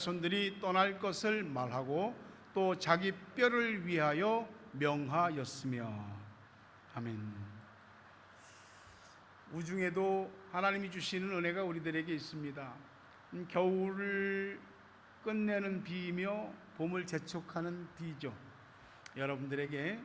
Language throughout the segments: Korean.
손들이 떠날 것을 말하고 또 자기 뼈를 위하여 명하였으며. 아멘. 우중에도 하나님이 주시는 은혜가 우리들에게 있습니다. 겨울을 끝내는 비이며 봄을 재촉하는 비죠. 여러분들에게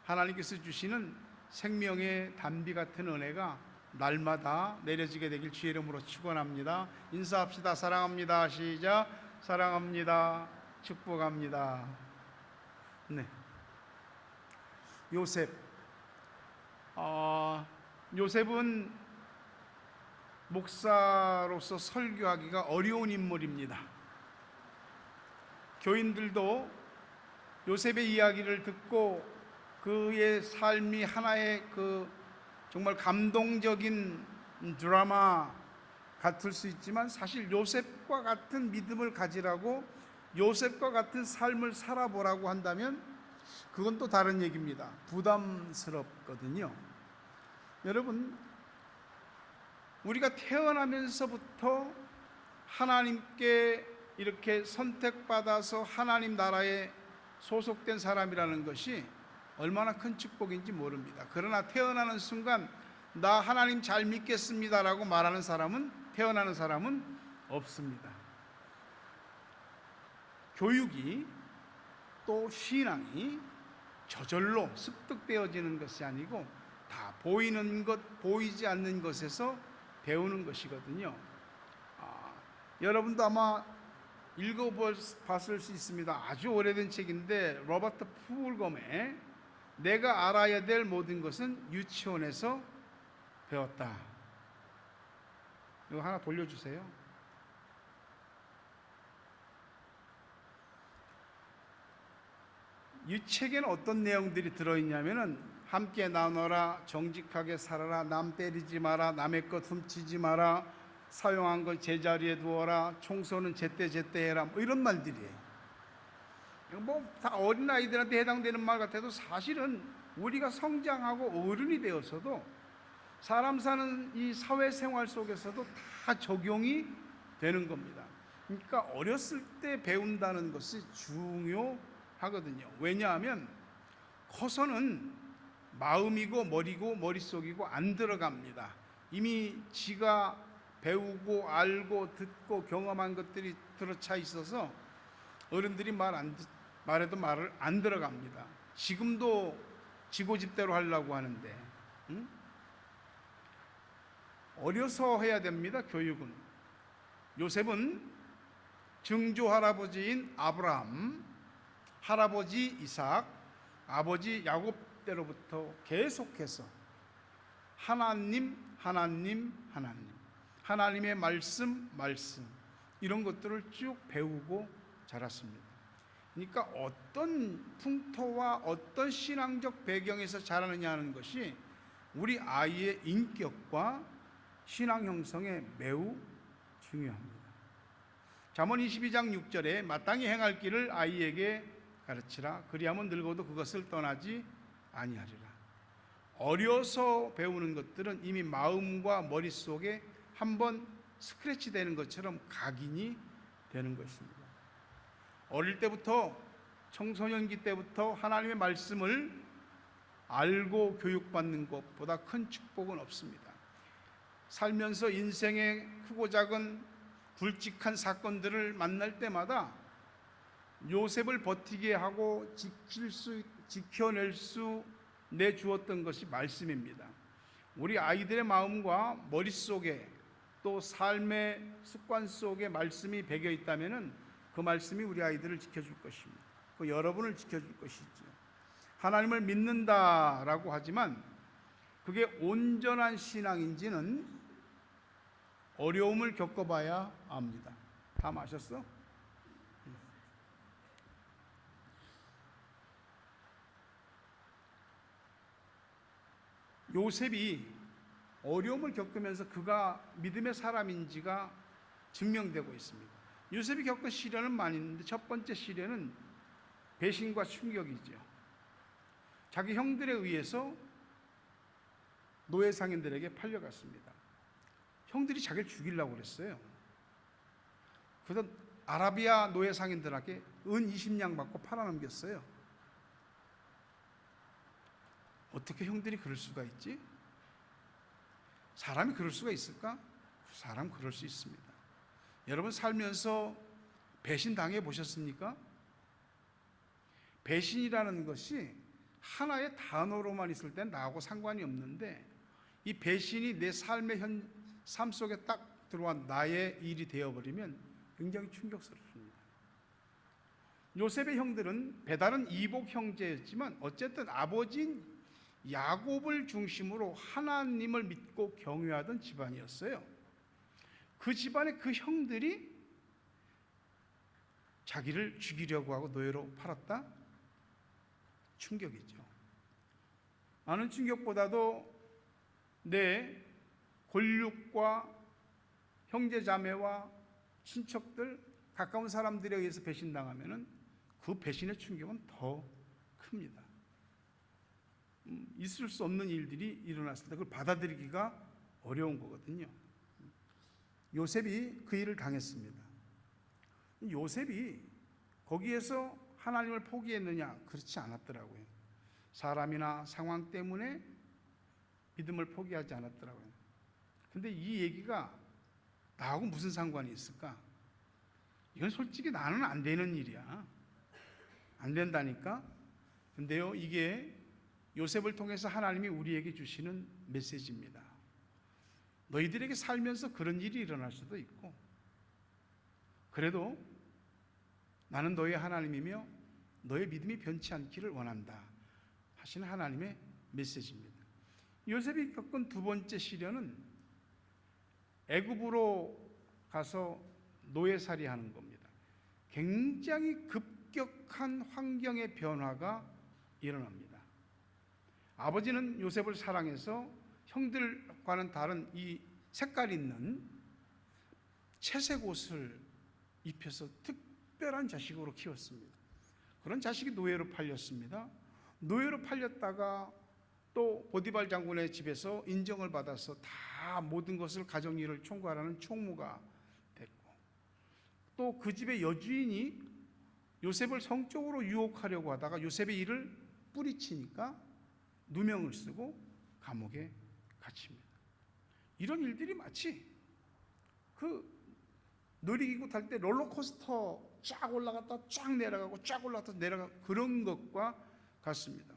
하나님께서 주시는 생명의 단비 같은 은혜가 날마다 내려지게 되길 주의 이름으로 축원합니다. 인사합시다. 사랑합니다. 시작. 사랑합니다. 축복합니다. 네. 요셉은 목사로서 설교하기가 어려운 인물입니다. 교인들도 요셉의 이야기를 듣고 그의 삶이 하나의 정말 감동적인 드라마 같을 수 있지만, 사실 요셉과 같은 믿음을 가지라고, 요셉과 같은 삶을 살아보라고 한다면 그건 또 다른 얘기입니다. 부담스럽거든요. 여러분, 우리가 태어나면서부터 하나님께 이렇게 선택받아서 하나님 나라에 소속된 사람이라는 것이 얼마나 큰 축복인지 모릅니다. 그러나 태어나는 순간 나 하나님 잘 믿겠습니다라고 말하는 사람은, 태어나는 사람은 없습니다. 교육이 또 신앙이 저절로 습득되어지는 것이 아니고 다 보이는 것, 보이지 않는 것에서 배우는 것이거든요. 여러분도 아마 읽어봤을 수 있습니다. 아주 오래된 책인데, 로버트 풀검의 내가 알아야 될 모든 것은 유치원에서 배웠다. 이거 하나 돌려주세요. 이 책에는 어떤 내용들이 들어있냐면은, 함께 나눠라, 정직하게 살아라, 남 때리지 마라, 남의 것 훔치지 마라, 사용한 걸 제자리에 두어라, 청소는 제때제때 해라, 뭐 이런 말들이에요. 뭐 다 어린아이들한테 해당되는 말 같아도 사실은 우리가 성장하고 어른이 되어서도 사람 사는 이 사회생활 속에서도 다 적용이 되는 겁니다. 그러니까 어렸을 때 배운다는 것이 중요하거든요. 왜냐하면 커서는 마음이고 머리고 머릿속이고 안 들어갑니다. 이미 지가 배우고 알고 듣고 경험한 것들이 들어차 있어서 어른들이 말해도 말을 안 들어갑니다. 지금도 지고집대로 하려고 하는데, 어려서 해야 됩니다. 교육은. 요셉은 증조 할아버지인 아브라함, 할아버지 이삭, 아버지 야곱 때로부터 계속해서 하나님의 말씀 이런 것들을 쭉 배우고 자랐습니다. 그러니까 어떤 풍토와 어떤 신앙적 배경에서 자라느냐 하는 것이 우리 아이의 인격과 신앙 형성에 매우 중요합니다. 잠언 22장 6절에 마땅히 행할 길을 아이에게 가르치라. 그리하면 늙어도 그것을 떠나지 아니하리라. 어려서 배우는 것들은 이미 마음과 머릿속에 한번 스크래치 되는 것처럼 각인이 되는 것입니다. 어릴 때부터, 청소년기 때부터 하나님의 말씀을 알고 교육받는 것보다 큰 축복은 없습니다. 살면서 인생의 크고 작은 굵직한 사건들을 만날 때마다 요셉을 버티게 하고 지켜낼 수 내주었던 것이 말씀입니다. 우리 아이들의 마음과 머릿속에 또 삶의 습관 속에 말씀이 배겨 있다면 그 말씀이 우리 아이들을 지켜줄 것입니다. 그 여러분을 지켜줄 것이죠. 하나님을 믿는다라고 하지만 그게 온전한 신앙인지는 어려움을 겪어봐야 압니다. 다 마셨어? 요셉이 어려움을 겪으면서 그가 믿음의 사람인지가 증명되고 있습니다. 요셉이 겪은 시련은 많이 있는데 첫 번째 시련은 배신과 충격이죠. 자기 형들에 의해서 노예 상인들에게 팔려갔습니다. 형들이 자기를 죽이려고 그랬어요. 그래서 아라비아 노예 상인들에게 은 20냥 받고 팔아넘겼어요. 어떻게 형들이 그럴 수가 있지? 사람이 그럴 수가 있을까? 사람 그럴 수 있습니다. 여러분 살면서 배신 당해 보셨습니까? 배신이라는 것이 하나의 단어로만 있을 땐 나하고 상관이 없는데 이 배신이 내 삶의 삶 속에 딱 들어와 나의 일이 되어버리면 굉장히 충격스럽습니다. 요셉의 형들은 배달은 이복 형제였지만 어쨌든 아버지인 야곱을 중심으로 하나님을 믿고 경외하던 집안이었어요. 그 집안의 그 형들이 자기를 죽이려고 하고 노예로 팔았다? 충격이죠. 많은 충격보다도 내 권력과 형제자매와 친척들, 가까운 사람들에 의해서 배신당하면 그 배신의 충격은 더 큽니다. 있을 수 없는 일들이 일어났을 때 그걸 받아들이기가 어려운 거거든요. 요셉이 그 일을 당했습니다. 요셉이 거기에서 하나님을 포기했느냐? 그렇지 않았더라고요. 사람이나 상황 때문에 믿음을 포기하지 않았더라고요. 근데 이 얘기가 나하고 무슨 상관이 있을까? 이건 솔직히 나는 안 되는 일이야. 안 된다니까? 근데요, 이게 요셉을 통해서 하나님이 우리에게 주시는 메시지입니다. 너희들에게 살면서 그런 일이 일어날 수도 있고, 그래도 나는 너의 하나님이며 너의 믿음이 변치 않기를 원한다 하시는 하나님의 메시지입니다. 요셉이 겪은 두 번째 시련은 애굽으로 가서 노예살이 하는 겁니다. 굉장히 급격한 환경의 변화가 일어납니다. 아버지는 요셉을 사랑해서 형들과는 다른 이 색깔 있는 채색 옷을 입혀서 특별한 자식으로 키웠습니다. 그런 자식이 노예로 팔렸습니다. 노예로 팔렸다가 또 보디발 장군의 집에서 인정을 받아서 다 모든 것을 가정일을 총괄하는 총무가 됐고, 또 그 집의 여주인이 요셉을 성적으로 유혹하려고 하다가 요셉의 일을 뿌리치니까 누명을 쓰고 감옥에 갇힙니다. 이런 일들이 마치 그 놀이기구 탈 때 롤러코스터 쫙 올라갔다 쫙 내려가고 쫙 올라갔다 내려가고 그런 것과 같습니다.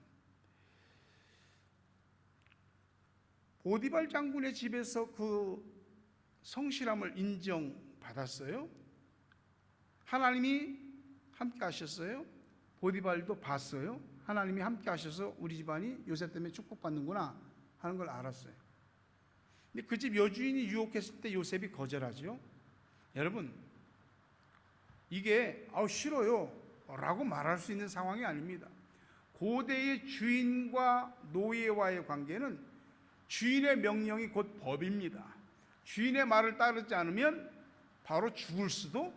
보디발 장군의 집에서 그 성실함을 인정받았어요. 하나님이 함께 하셨어요. 보디발도 봤어요. 하나님이 함께 하셔서 우리 집안이 요셉 때문에 축복받는구나 하는 걸 알았어요. 근데 그 집 여주인이 유혹했을 때 요셉이 거절하죠. 여러분, 이게 싫어요 라고 말할 수 있는 상황이 아닙니다. 고대의 주인과 노예와의 관계는 주인의 명령이 곧 법입니다. 주인의 말을 따르지 않으면 바로 죽을 수도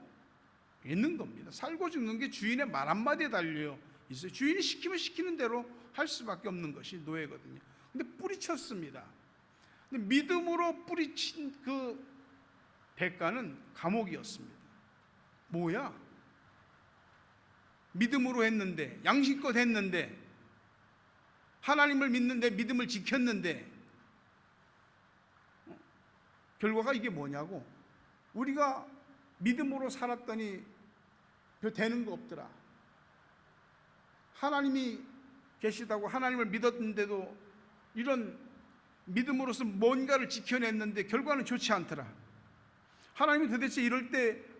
있는 겁니다. 살고 죽는 게 주인의 말 한마디에 달려 있어요. 주인이 시키면 시키는 대로 할 수밖에 없는 것이 노예거든요. 근데 뿌리쳤습니다. 근데 믿음으로 뿌리친 그 대가는 감옥이었습니다. 뭐야? 믿음으로 했는데, 양심껏 했는데, 하나님을 믿는데, 믿음을 지켰는데, 결과가 이게 뭐냐고. 우리가 믿음으로 살았더니 별 되는 거 없더라. 하나님이 계시다고 하나님을 믿었는데도 이런 믿음으로서 뭔가를 지켜냈는데 결과는 좋지 않더라. 하나님이 도대체 이럴 때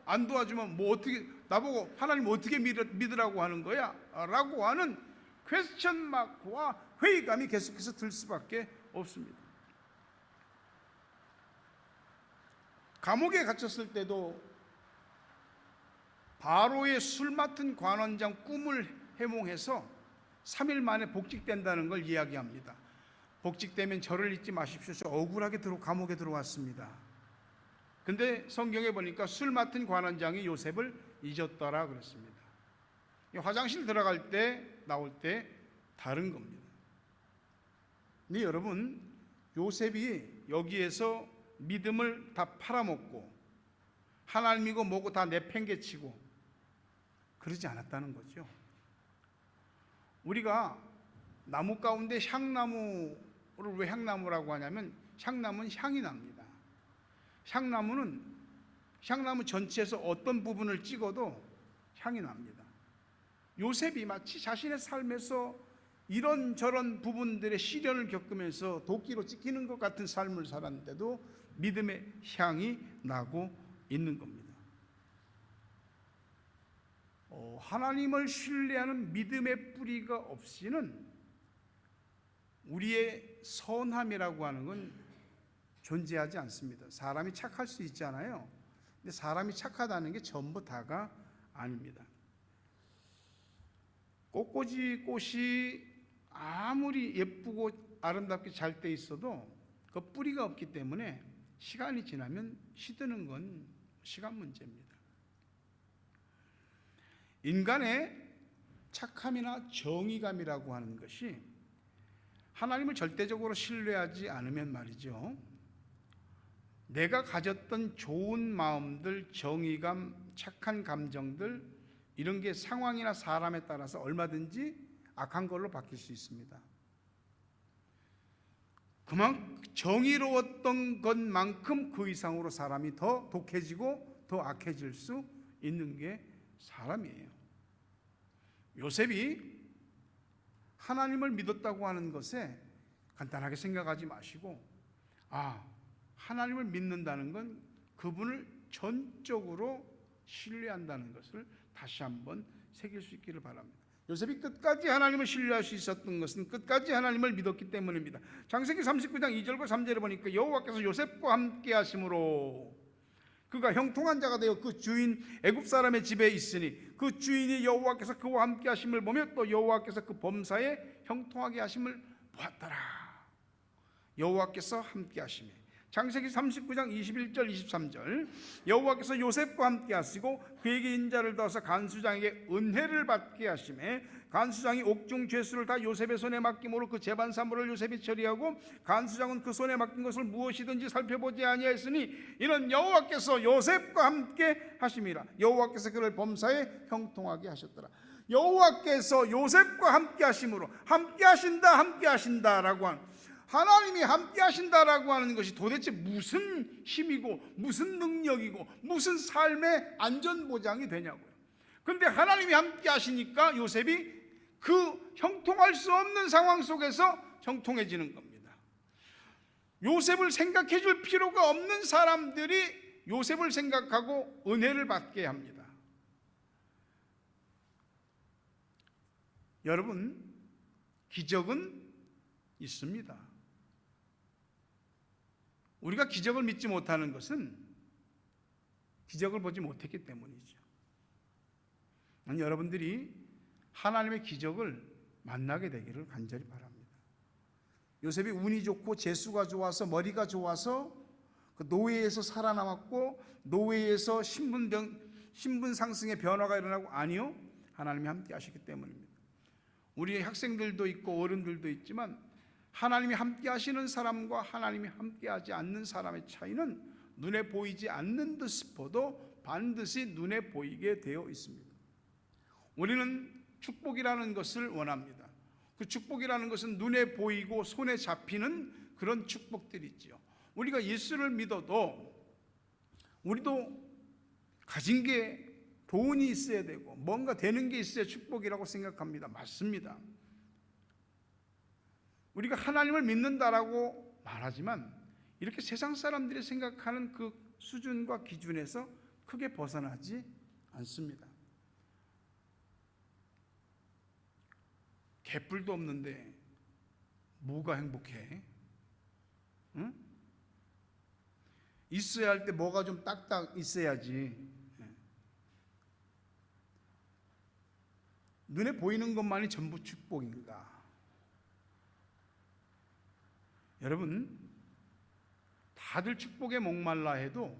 안 도와주면 뭐 어떻게, 나보고 하나님 어떻게 믿으라고 하는 거야? 라고 하는 퀘스천 마크와 회의감이 계속해서 들 수밖에 없습니다. 감옥에 갇혔을 때도 바로의 술 맡은 관원장 꿈을 해몽해서 3일 만에 복직된다는 걸 이야기합니다. 복직되면 저를 잊지 마십시오. 저 억울하게 감옥에 들어왔습니다. 근데 성경에 보니까 술 맡은 관원장이 요셉을 잊었더라 그랬습니다. 화장실 들어갈 때 나올 때 다른 겁니다. 근데 여러분, 요셉이 여기에서 믿음을 다 팔아먹고 하나님이고 뭐고 다 내팽개치고 그러지 않았다는 거죠. 우리가 나무 가운데 향나무를 왜 향나무라고 하냐면 향나무는 향이 납니다. 향나무 전체에서 어떤 부분을 찍어도 향이 납니다. 요셉이 마치 자신의 삶에서 이런저런 부분들의 시련을 겪으면서 도끼로 찍히는 것 같은 삶을 살았는데도 믿음의 향이 나고 있는 겁니다. 하나님을 신뢰하는 믿음의 뿌리가 없이는 우리의 선함이라고 하는 건 존재하지 않습니다. 사람이 착할 수 있잖아요. 근데 사람이 착하다는 게 전부 다가 아닙니다. 꽃꽂이 꽃이 아무리 예쁘고 아름답게 잘 돼 있어도 그 뿌리가 없기 때문에 시간이 지나면 시드는 건 시간 문제입니다. 인간의 착함이나 정의감이라고 하는 것이 하나님을 절대적으로 신뢰하지 않으면 말이죠, 내가 가졌던 좋은 마음들, 정의감, 착한 감정들, 이런 게 상황이나 사람에 따라서 얼마든지 악한 걸로 바뀔 수 있습니다. 그만큼 정의로웠던 것만큼 그 이상으로 사람이 더 독해지고 더 악해질 수 있는 게 사람이에요. 요셉이 하나님을 믿었다고 하는 것에 간단하게 생각하지 마시고, 하나님을 믿는다는 건 그분을 전적으로 신뢰한다는 것을 다시 한번 새길 수 있기를 바랍니다. 요셉이 끝까지 하나님을 신뢰할 수 있었던 것은 끝까지 하나님을 믿었기 때문입니다. 창세기 39장 2절과 3절에 보니까 여호와께서 요셉과 함께 하심으로 그가 형통한 자가 되어 그 주인 애굽 사람의 집에 있으니 그 주인이 여호와께서 그와 함께 하심을 보며 또 여호와께서 그 범사에 형통하게 하심을 보았더라. 여호와께서 함께 하심에. 창세기 39장 21절 23절 여호와께서 요셉과 함께 하시고 그에게 인자를 더하사 간수장에게 은혜를 받게 하심에 간수장이 옥중 죄수를 다 요셉의 손에 맡김으로 그 재반 사물을 요셉이 처리하고 간수장은 그 손에 맡긴 것을 무엇이든지 살펴보지 아니하였으니 이는 여호와께서 요셉과 함께 하심이라. 여호와께서 그를 범사에 형통하게 하셨더라. 여호와께서 요셉과 함께 하심으로, 함께 하신다라고 하는, 하나님이 함께 하신다라고 하는 것이 도대체 무슨 힘이고 무슨 능력이고 무슨 삶의 안전보장이 되냐고요. 그런데 하나님이 함께 하시니까 요셉이 그 형통할 수 없는 상황 속에서 형통해지는 겁니다. 요셉을 생각해 줄 필요가 없는 사람들이 요셉을 생각하고 은혜를 받게 합니다. 여러분, 기적은 있습니다. 우리가 기적을 믿지 못하는 것은 기적을 보지 못했기 때문이죠. 여러분들이 하나님의 기적을 만나게 되기를 간절히 바랍니다. 요셉이 운이 좋고 재수가 좋아서 머리가 좋아서 그 노예에서 살아남았고 노예에서 신분 상승의 변화가 일어나고, 아니요, 하나님이 함께 하시기 때문입니다. 우리 학생들도 있고 어른들도 있지만 하나님이 함께 하시는 사람과 하나님이 함께 하지 않는 사람의 차이는 눈에 보이지 않는 듯 싶어도 반드시 눈에 보이게 되어 있습니다. 우리는 축복이라는 것을 원합니다. 그 축복이라는 것은 눈에 보이고 손에 잡히는 그런 축복들이지요. 우리가 예수를 믿어도 우리도 가진 게 돈이 있어야 되고 뭔가 되는 게 있어야 축복이라고 생각합니다. 맞습니다. 우리가 하나님을 믿는다라고 말하지만 이렇게 세상 사람들이 생각하는 그 수준과 기준에서 크게 벗어나지 않습니다. 개뿔도 없는데 뭐가 행복해? 응? 있어야 할 때 뭐가 좀 딱딱 있어야지. 눈에 보이는 것만이 전부 축복인가? 여러분, 다들 축복에 목말라 해도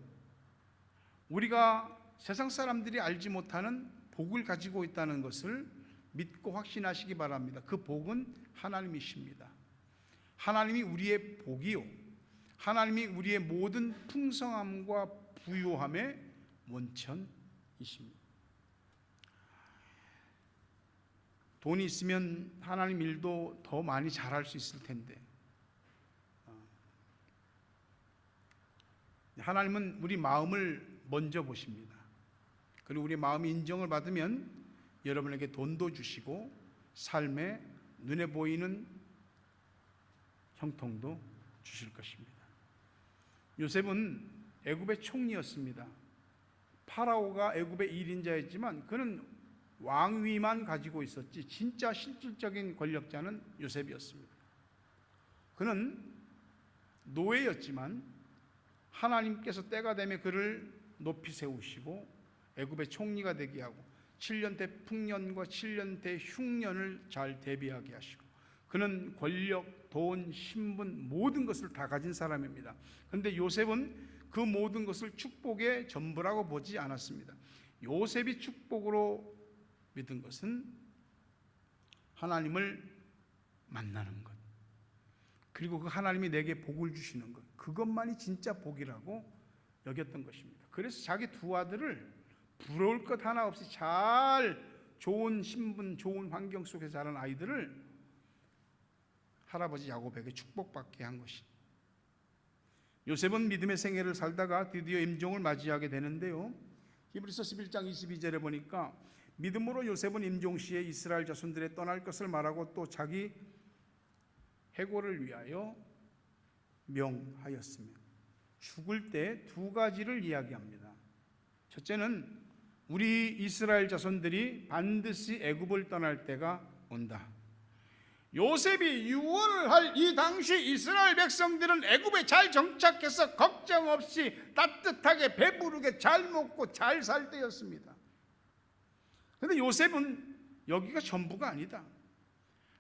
우리가 세상 사람들이 알지 못하는 복을 가지고 있다는 것을 믿고 확신하시기 바랍니다. 그 복은 하나님이십니다. 하나님이 우리의 복이요, 하나님이 우리의 모든 풍성함과 부유함의 원천이십니다. 돈이 있으면 하나님 일도 더 많이 잘할 수 있을 텐데, 하나님은 우리 마음을 먼저 보십니다. 그리고 우리 마음이 인정을 받으면 여러분에게 돈도 주시고 삶에 눈에 보이는 형통도 주실 것입니다. 요셉은 애굽의 총리였습니다. 파라오가 애굽의 1인자였지만 그는 왕위만 가지고 있었지 진짜 실질적인 권력자는 요셉이었습니다. 그는 노예였지만 하나님께서 때가 되면 그를 높이 세우시고 애굽의 총리가 되게 하고 7년대 풍년과 7년대 흉년을 잘 대비하게 하시고, 그는 권력, 돈, 신분 모든 것을 다 가진 사람입니다. 그런데 요셉은 그 모든 것을 축복의 전부라고 보지 않았습니다. 요셉이 축복으로 믿은 것은 하나님을 만나는 것, 그리고 그 하나님이 내게 복을 주시는 것, 그것만이 진짜 복이라고 여겼던 것입니다. 그래서 자기 두 아들을 부러울 것 하나 없이 잘 좋은 신분, 좋은 환경 속에 자란 아이들을 할아버지 야곱에게 축복받게 한 것이. 요셉은 믿음의 생애를 살다가 드디어 임종을 맞이하게 되는데요, 히브리서 11장 22절에 보니까 믿음으로 요셉은 임종 시에 이스라엘 자손들의 떠날 것을 말하고 또 자기 해고를 위하여 명하였으며, 죽을 때 두 가지를 이야기합니다. 첫째는 우리 이스라엘 자손들이 반드시 애굽을 떠날 때가 온다. 요셉이 유언을 할 이 당시 이스라엘 백성들은 애굽에 잘 정착해서 걱정 없이 따뜻하게 배부르게 잘 먹고 잘 살 때였습니다. 그런데 요셉은 여기가 전부가 아니다.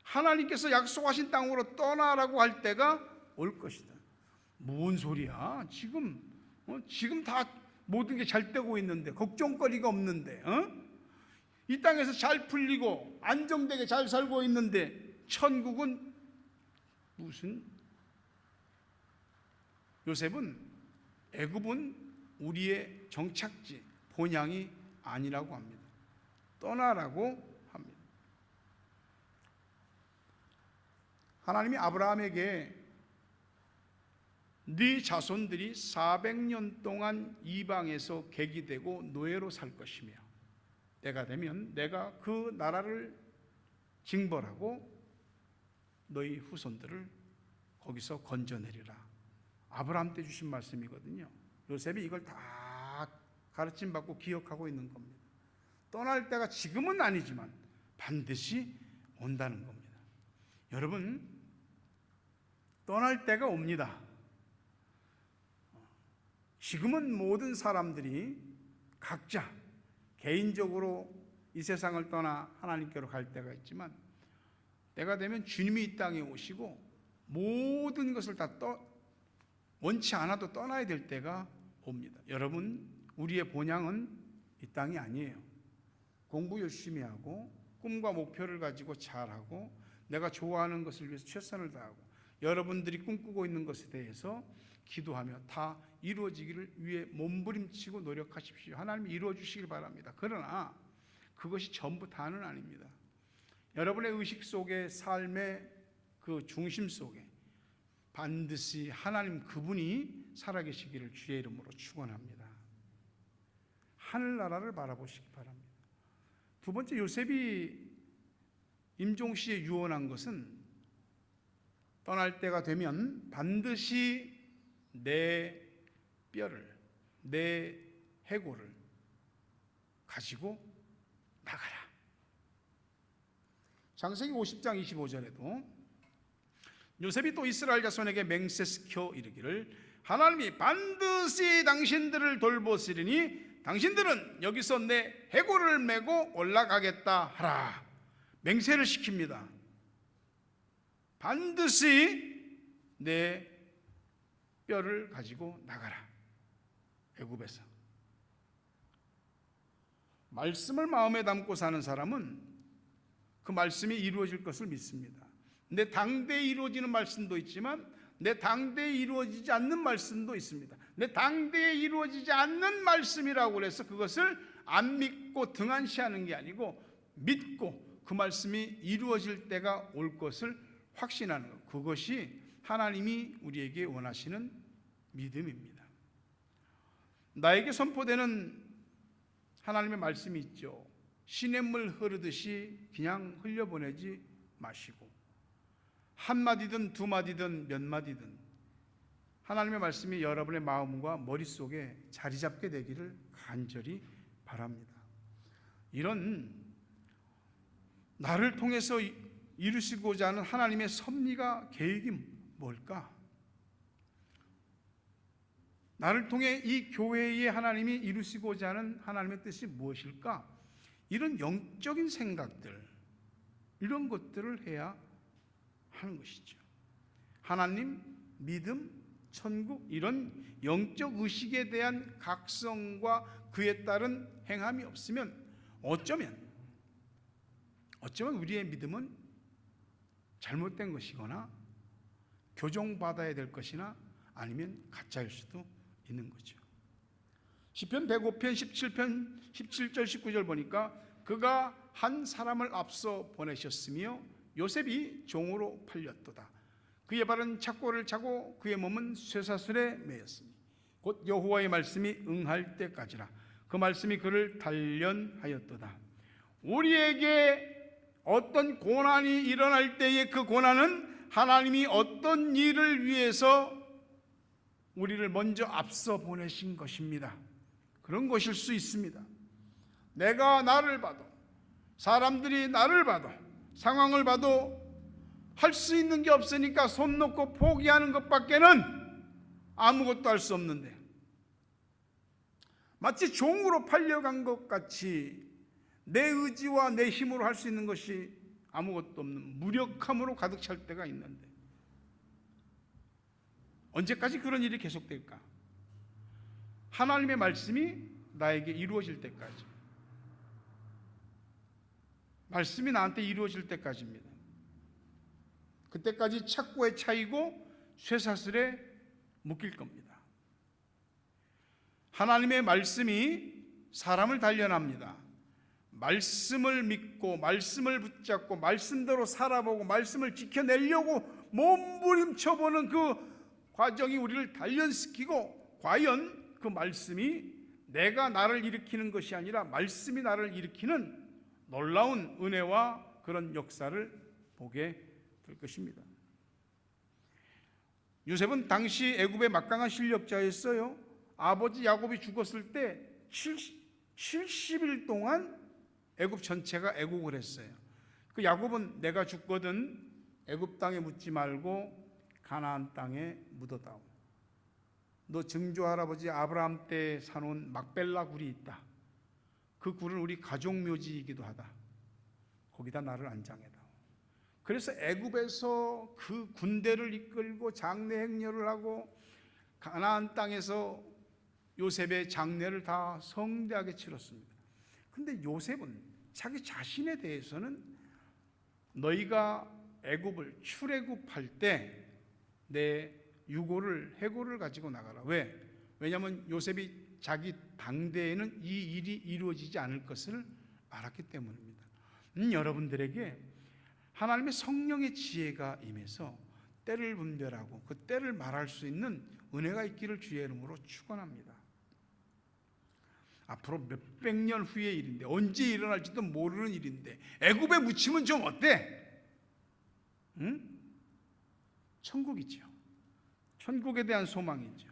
하나님께서 약속하신 땅으로 떠나라고 할 때가 올 것이다. 뭔 소리야? 지금 다 모든 게 잘 되고 있는데, 걱정거리가 없는데, 이 땅에서 잘 풀리고 안정되게 잘 살고 있는데 천국은 무슨? 요셉은 애굽은 우리의 정착지, 본향이 아니라고 합니다. 떠나라고 합니다. 하나님이 아브라함에게 네 자손들이 400년 동안 이방에서 객이되고 노예로 살 것이며 때가 되면 내가 그 나라를 징벌하고 너희 후손들을 거기서 건져내리라. 아브라함 때 주신 말씀이거든요. 요셉이 이걸 다 가르침 받고 기억하고 있는 겁니다. 떠날 때가 지금은 아니지만 반드시 온다는 겁니다. 여러분, 떠날 때가 옵니다. 지금은 모든 사람들이 각자 개인적으로 이 세상을 떠나 하나님께로 갈 때가 있지만, 때가 되면 주님이 이 땅에 오시고 모든 것을 다 원치 않아도 떠나야 될 때가 옵니다. 여러분, 우리의 본향은 이 땅이 아니에요. 공부 열심히 하고 꿈과 목표를 가지고 잘하고 내가 좋아하는 것을 위해서 최선을 다하고 여러분들이 꿈꾸고 있는 것에 대해서 기도하며 다 이루어지기를 위해 몸부림치고 노력하십시오. 하나님이 이루어 주시길 바랍니다. 그러나 그것이 전부 다는 아닙니다. 여러분의 의식 속에, 삶의 그 중심 속에 반드시 하나님 그분이 살아계시기를 주의 이름으로 축원합니다. 하늘나라를 바라보시기 바랍니다. 두 번째, 요셉이 임종시에 유언한 것은 떠날 때가 되면 반드시 내 뼈를, 내 해골을 가지고 나가라. 창세기 50장 25절에도 요셉이 또 이스라엘 자손에게 맹세시켜 이르기를 하나님이 반드시 당신들을 돌보시리니 당신들은 여기서 내 해골을 메고 올라가겠다 하라. 맹세를 시킵니다. 반드시 내 뼈를 가지고 나가라. 애굽에서. 말씀을 마음에 담고 사는 사람은 그 말씀이 이루어질 것을 믿습니다. 내 당대에 이루어지는 말씀도 있지만 내 당대에 이루어지지 않는 말씀도 있습니다. 근데 당대에 이루어지지 않는 말씀이라고 그래서 그것을 안 믿고 등한시하는 게 아니고 믿고 그 말씀이 이루어질 때가 올 것을 확신하는 것, 그것이 하나님이 우리에게 원하시는 믿음입니다. 나에게 선포되는 하나님의 말씀이 있죠. 시냇물 흐르듯이 그냥 흘려보내지 마시고 한마디든 두마디든 몇 마디든 하나님의 말씀이 여러분의 마음과 머릿속에 자리 잡게 되기를 간절히 바랍니다. 이런 나를 통해서 이루시고자 하는 하나님의 섭리가 계획이 뭘까? 나를 통해 이 교회에 하나님이 이루시고자 하는 하나님의 뜻이 무엇일까? 이런 영적인 생각들, 이런 것들을 해야 하는 것이죠. 하나님, 믿음, 천국, 이런 영적 의식에 대한 각성과 그에 따른 행함이 없으면 어쩌면 우리의 믿음은 잘못된 것이거나 교정받아야 될 것이나 아니면 가짜일 수도 있는 거죠. 시편 105편 17절 19절 보니까 그가 한 사람을 앞서 보내셨으며 요셉이 종으로 팔렸도다. 그의 발은 착고를 차고 그의 몸은 쇠사슬에 매였으니 곧 여호와의 말씀이 응할 때까지라. 그 말씀이 그를 단련하였도다. 우리에게 어떤 고난이 일어날 때에 그 고난은 하나님이 어떤 일을 위해서 우리를 먼저 앞서 보내신 것입니다. 그런 것일 수 있습니다. 내가 나를 봐도, 사람들이 나를 봐도, 상황을 봐도 할 수 있는 게 없으니까 손 놓고 포기하는 것밖에는 아무것도 할 수 없는데, 마치 종으로 팔려간 것 같이 내 의지와 내 힘으로 할 수 있는 것이 아무것도 없는 무력함으로 가득 찰 때가 있는데, 언제까지 그런 일이 계속될까? 하나님의 말씀이 나에게 이루어질 때까지, 말씀이 나한테 이루어질 때까지입니다. 그때까지 착고에 차이고 쇠사슬에 묶일 겁니다. 하나님의 말씀이 사람을 단련합니다. 말씀을 믿고 말씀을 붙잡고 말씀대로 살아보고 말씀을 지켜내려고 몸부림쳐보는 그 과정이 우리를 단련시키고, 과연 그 말씀이 내가 나를 일으키는 것이 아니라 말씀이 나를 일으키는 놀라운 은혜와 그런 역사를 보게 될 것입니다. 요셉은 당시 애굽의 막강한 실력자였어요. 아버지 야곱이 죽었을 때 70일 동안 애굽 전체가 애국을 했어요. 그 야곱은 내가 죽거든 애굽 땅에 묻지 말고 가나안 땅에 묻어다오. 너 증조 할아버지 아브라함 때 사놓은 막벨라 굴이 있다. 그 굴은 우리 가족 묘지이기도 하다. 거기다 나를 안장해다오. 그래서 애굽에서 그 군대를 이끌고 장례 행렬을 하고 가나안 땅에서 요셉의 장례를 다 성대하게 치렀습니다. 근데 요셉은 자기 자신에 대해서는 너희가 애굽을 출애굽할 때 내 해고를 가지고 나가라. 왜? 왜냐하면 요셉이 자기 당대에는 이 일이 이루어지지 않을 것을 알았기 때문입니다. 여러분들에게 하나님의 성령의 지혜가 임해서 때를 분별하고 그 때를 말할 수 있는 은혜가 있기를 주의 이름으로 축원합니다. 앞으로 몇백 년 후의 일인데, 언제 일어날지도 모르는 일인데 애굽에 묻히면 좀 어때? 응? 천국이죠. 천국에 대한 소망이죠.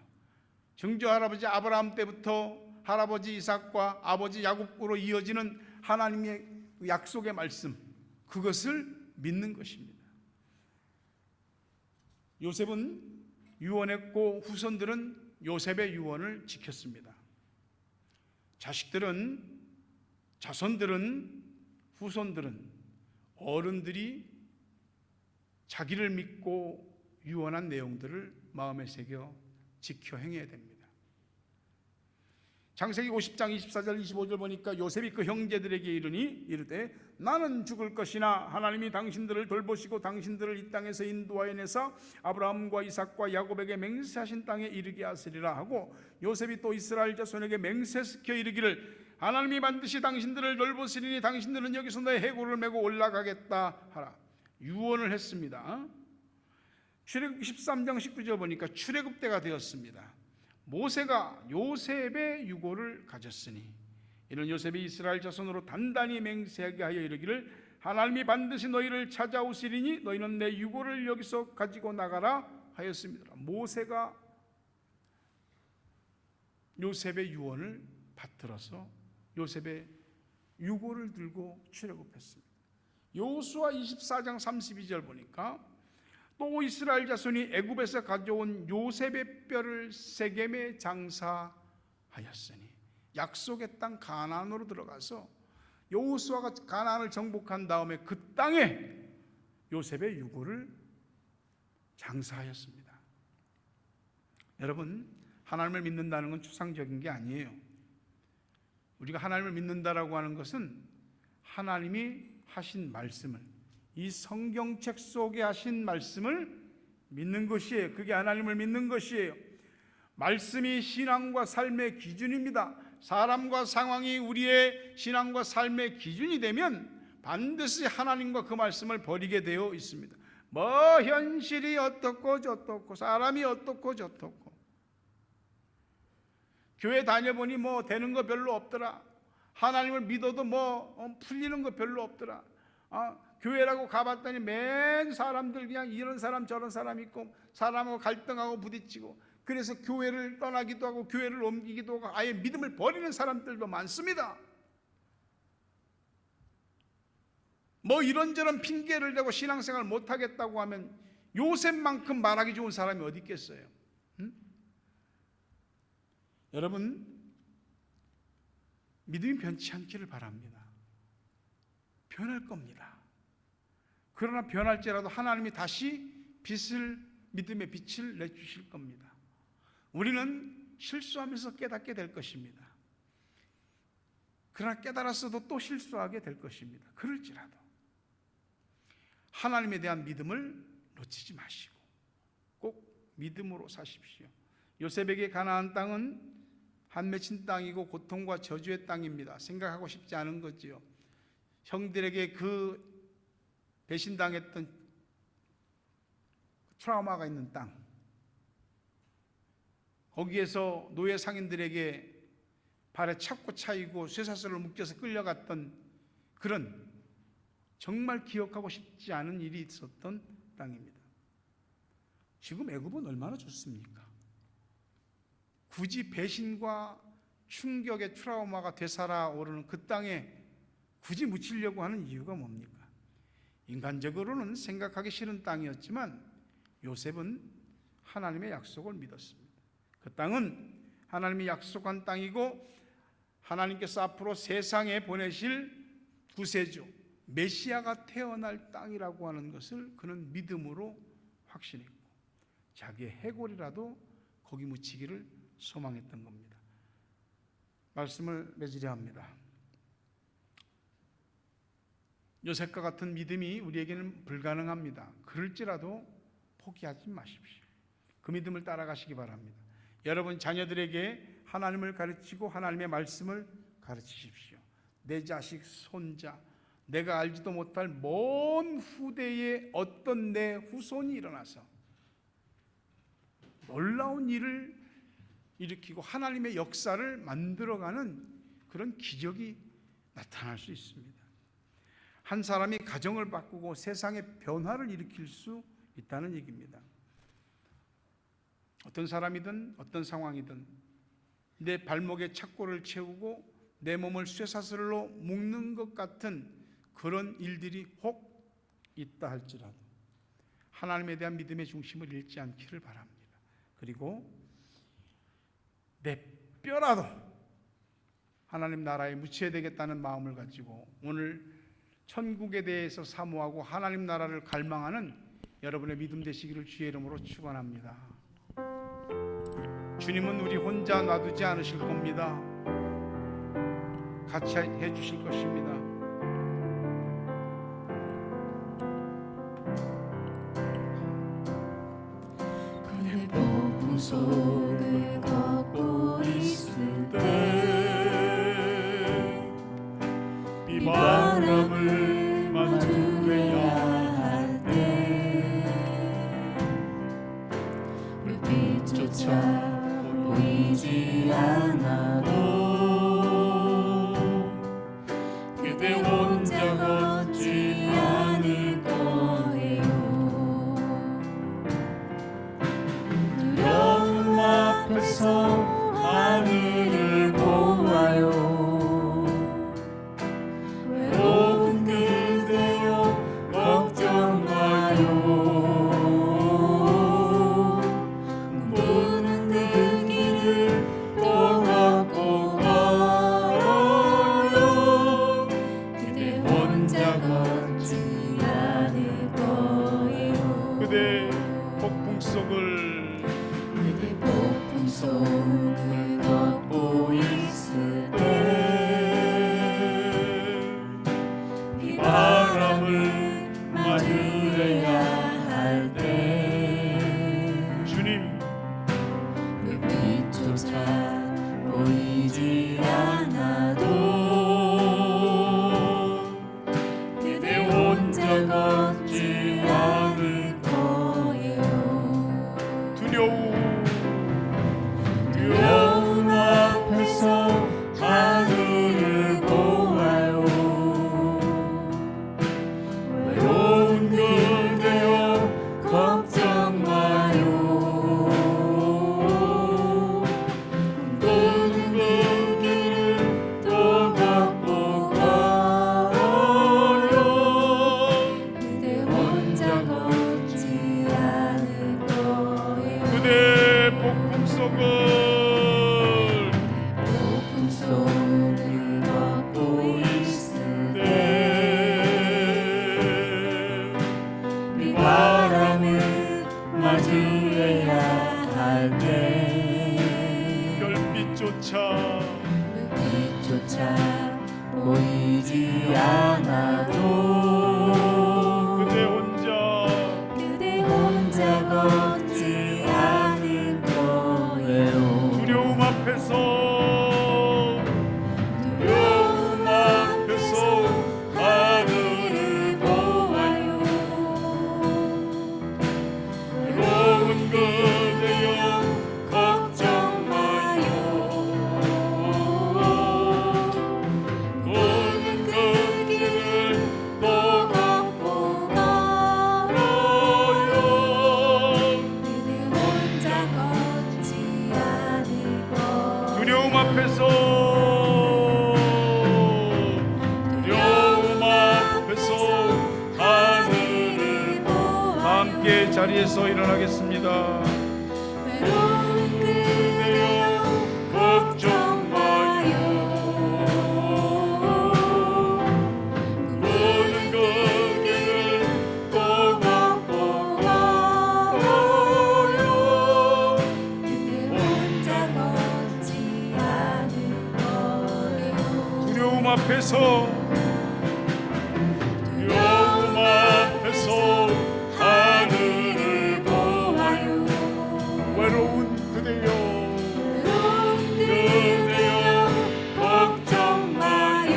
증조 할아버지 아브라함 때부터 할아버지 이삭과 아버지 야곱으로 이어지는 하나님의 약속의 말씀, 그것을 믿는 것입니다. 요셉은 유언했고 후손들은 요셉의 유언을 지켰습니다. 자손들은, 후손들은, 어른들이 자기를 믿고 유언한 내용들을 마음에 새겨 지켜 행해야 됩니다. 창세기 50장 24절 25절 보니까 요셉이 그 형제들에게 이르되 나는 죽을 것이나 하나님이 당신들을 돌보시고 당신들을 이 땅에서 인도하여 내사 아브라함과 이삭과 야곱에게 맹세하신 땅에 이르게 하시리라 하고, 요셉이 또 이스라엘 자손에게 맹세시켜 이르기를 하나님이 반드시 당신들을 돌보시리니 당신들은 여기서 너의 해골을 메고 올라가겠다 하라 유언을 했습니다. 출애굽 13장 19절 보니까 출애굽 때가 되었습니다. 모세가 요셉의 유고를 가졌으니 이는 요셉이 이스라엘 자손으로 단단히 맹세하게 하여 이르기를 하나님이 반드시 너희를 찾아오시리니 너희는 내 유고를 여기서 가지고 나가라 하였습니다. 모세가 요셉의 유언을 받들어서 요셉의 유고를 들고 출애굽했습니다. 여호수아 24장 32절 보니까 또 이스라엘 자손이 애굽에서 가져온 요셉의 뼈를 세겜에 장사하였으니, 약속의 땅 가나안으로 들어가서 여호수아가 가나안을 정복한 다음에 그 땅에 요셉의 유고를 장사하였습니다. 여러분, 하나님을 믿는다는 건 추상적인 게 아니에요. 우리가 하나님을 믿는다라고 하는 것은 하나님이 하신 말씀을, 이 성경책 속에 하신 말씀을 믿는 것이에요. 그게 하나님을 믿는 것이에요. 말씀이 신앙과 삶의 기준입니다. 사람과 상황이 우리의 신앙과 삶의 기준이 되면 반드시 하나님과 그 말씀을 버리게 되어 있습니다. 뭐 현실이 어떻고 저떻고 사람이 어떻고 저떻고, 교회 다녀보니 뭐 되는 거 별로 없더라, 하나님을 믿어도 뭐 풀리는 거 별로 없더라, 교회라고 가봤더니 맨 사람들 그냥 이런 사람 저런 사람 있고 사람하고 갈등하고 부딪히고, 그래서 교회를 떠나기도 하고 교회를 옮기기도 하고 아예 믿음을 버리는 사람들도 많습니다. 뭐 이런저런 핑계를 대고 신앙생활 못하겠다고 하면 요셉만큼 말하기 좋은 사람이 어디 있겠어요? 여러분, 믿음이 변치 않기를 바랍니다. 변할 겁니다. 그러나 변할지라도 하나님이 다시 믿음의 빛을 내주실 겁니다. 우리는 실수하면서 깨닫게 될 것입니다. 그러나 깨달았어도 또 실수하게 될 것입니다. 그럴지라도 하나님에 대한 믿음을 놓치지 마시고 꼭 믿음으로 사십시오. 요셉에게 가나안 땅은 한 맺힌 땅이고 고통과 저주의 땅입니다. 생각하고 싶지 않은 거지요. 형들에게 그 배신당했던 트라우마가 있는 땅, 거기에서 노예 상인들에게 발에 차고 차이고 쇠사슬로 묶여서 끌려갔던 그런 정말 기억하고 싶지 않은 일이 있었던 땅입니다. 지금 애굽은 얼마나 좋습니까? 굳이 배신과 충격의 트라우마가 되살아오르는 그 땅에 굳이 묻히려고 하는 이유가 뭡니까? 인간적으로는 생각하기 싫은 땅이었지만 요셉은 하나님의 약속을 믿었습니다. 그 땅은 하나님이 약속한 땅이고 하나님께서 앞으로 세상에 보내실 구세주 메시아가 태어날 땅이라고 하는 것을 그는 믿음으로 확신했고 자기의 해골이라도 거기 묻히기를 소망했던 겁니다. 말씀을 맺으려 합니다. 요셉과 같은 믿음이 우리에게는 불가능합니다. 그럴지라도 포기하지 마십시오. 그 믿음을 따라가시기 바랍니다. 여러분 자녀들에게 하나님을 가르치고 하나님의 말씀을 가르치십시오. 내 자식, 손자, 내가 알지도 못할 먼 후대에 어떤 내 후손이 일어나서 놀라운 일을 일으키고 하나님의 역사를 만들어가는 그런 기적이 나타날 수 있습니다. 한 사람이 가정을 바꾸고 세상의 변화를 일으킬 수 있다는 얘기입니다. 어떤 사람이든 어떤 상황이든 내 발목에 착고를 채우고 내 몸을 쇠사슬로 묶는 것 같은 그런 일들이 혹 있다 할지라도 하나님에 대한 믿음의 중심을 잃지 않기를 바랍니다. 그리고 내 뼈라도 하나님 나라에 묻혀야 되겠다는 마음을 가지고 오늘 천국에 대해서 사모하고 하나님 나라를 갈망하는 여러분의 믿음 되시기를 주의 이름으로 축원합니다. 주님은 우리 혼자 놔두지 않으실 겁니다. 같이 해주실 것입니다. 그대 폭풍 속을 걷고 있을 때 비바람을 마주해야 할 때 불빛조차 보이지 않아도 그대 혼자 걷지 않을 거예요. 두려움 앞에서 하늘을 보아요. 외로운 그대여 걱정 마요. 그대 폭풍 속을 걷고 있을 때 비바람을 마주해야 할 때 주님 불빛조차 보이지 않아도 그대 혼자 걷지 않을 거예요. 두려움 앞에서 하늘을 보아요. 외로운 그대여 걱정 마요. 꿈꾸는 그 길을 또 걷고 가요. 그대 혼자 걷지 않을 거예요. 그대 폭풍 속을 걷고 있을 때 비바람을 마주해야 할 때 별빛조차 보이지 않아도 그대 혼자 걷지 않을 거예요. 두려움 앞에서 하늘을 보아요. 외로운 그대여 걱정 마요. 오는 그 길을 또 걷고 가요. 그대 혼자 걷지 않을 거예요. 두려움 앞에서 하늘을 보아요. 함께 자리에서 일어나겠습니다. 외로운 그대여 걱정 마요. 꿈꾸는 그 길을 또 걷고 가요. 그대 혼자 걷지 않을 거예요. 두려움 앞에서 하늘을 보아요. 외로운 그대여 걱정 마요.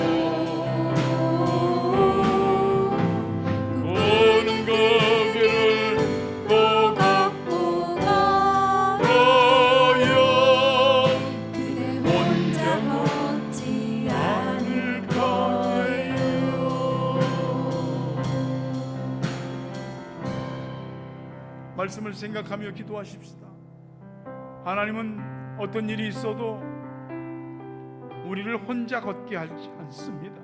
오는 그 길을 또 걷고 가요. 그대 혼자 걷지 않을 거예요. 말씀을 생각하며 기도하십시다. 하나님은 어떤 일이 있어도 우리를 혼자 걷게 하지 않습니다.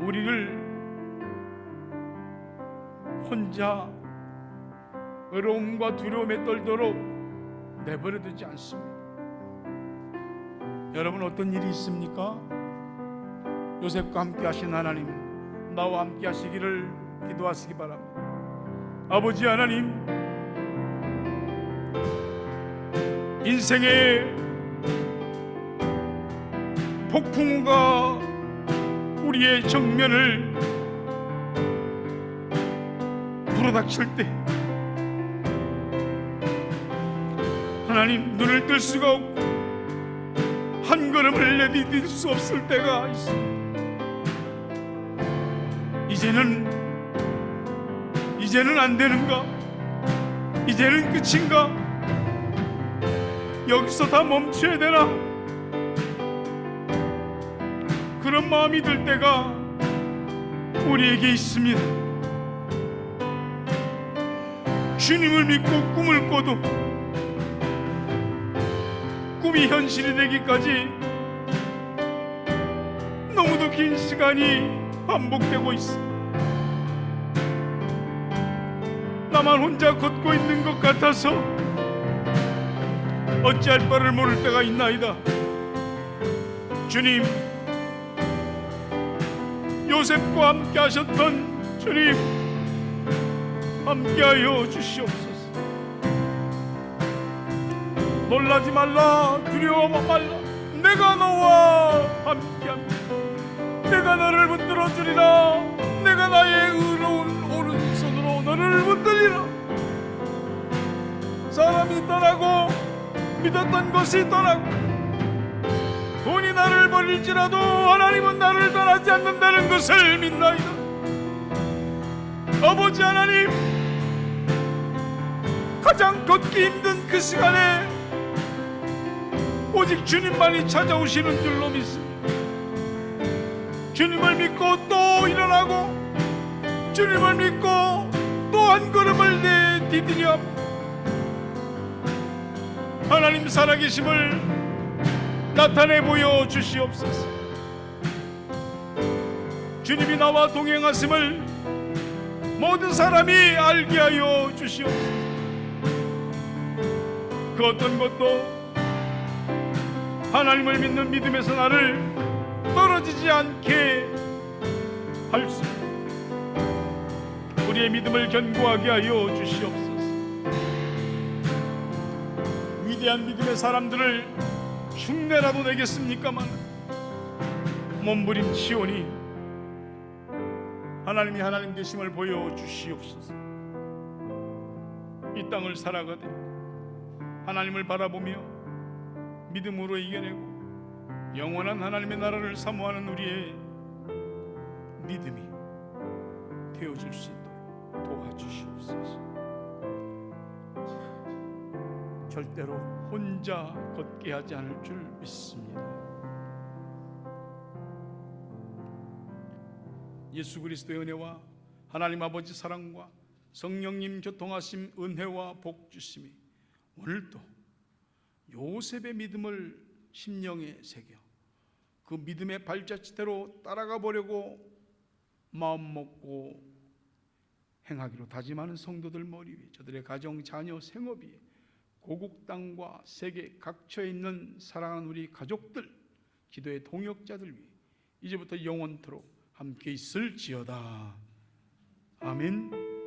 우리를 혼자 외로움과 두려움에 떨도록 내버려 두지 않습니다. 여러분, 어떤 일이 있습니까? 요셉과 함께 하신 하나님, 나와 함께 하시기를 기도하시기 바랍니다. 아버지 하나님, 인생의 폭풍우가 우리의 정면을 불어닥칠 때 하나님 눈을 뜰 수가 없고 한 걸음을 내디딜 수 없을 때가 있습니다. 이제는 안 되는가? 이제는 끝인가? 여기서 다 멈춰야 되나? 그런 마음이 들 때가 우리에게 있습니다. 주님을 믿고 꿈을 꿔도 꿈이 현실이 되기까지 너무도 긴 시간이 반복되고 있어. 나만 혼자 걷고 있는 것 같아서 어찌할 바를 모를 때가 있나이다. 주님, 요셉과 함께 하셨던 주님, 함께하여 주시옵소서. 놀라지 말라, 두려워 말라. 내가 너와 함께합니다. 내가 너를 붙들어 주리라. 내가 나의 의로운 오른손으로 너를 붙들리라. 사람이 떠나고 믿었던 것이 떠나고 돈이 나를 버릴지라도 하나님은 나를 떠나지 않는다는 것을 믿나이다. 아버지 하나님, 가장 걷기 힘든 그 시간에 오직 주님만이 찾아오시는 줄로 믿습니다. 주님을 믿고 또 일어나고 주님을 믿고 또 한 걸음을 내디디려 하나님 살아계심을 나타내 보여 주시옵소서. 주님이 나와 동행하심을 모든 사람이 알게 하여 주시옵소서. 그 어떤 것도 하나님을 믿는 믿음에서 나를 떨어지지 않게 할 수 있는 우리의 믿음을 견고하게 하여 주시옵소서. 위대한 믿음의 사람들을 흉내라도 내겠습니까만 몸부림치오니 하나님이 하나님 되심을 보여 주시옵소서. 이 땅을 살아가되 하나님을 바라보며 믿음으로 이겨내고 영원한 하나님의 나라를 사모하는 우리의 믿음이 되어줄 수 있도록 도와주시옵소서. 절대로 혼자 걷게 하지 않을 줄 믿습니다. 예수 그리스도의 은혜와 하나님 아버지 사랑과 성령님 교통하심 은혜와 복 주심이 오늘도 요셉의 믿음을 심령에 새겨 그 믿음의 발자취대로 따라가 보려고 마음 먹고 행하기로 다짐하는 성도들 머리 위에, 저들의 가정, 자녀, 생업 위에, 고국 땅과 세계 각처에 있는 사랑하는 우리 가족들, 기도의 동역자들 위해 이제부터 영원토록 함께 있을지어다. 아멘.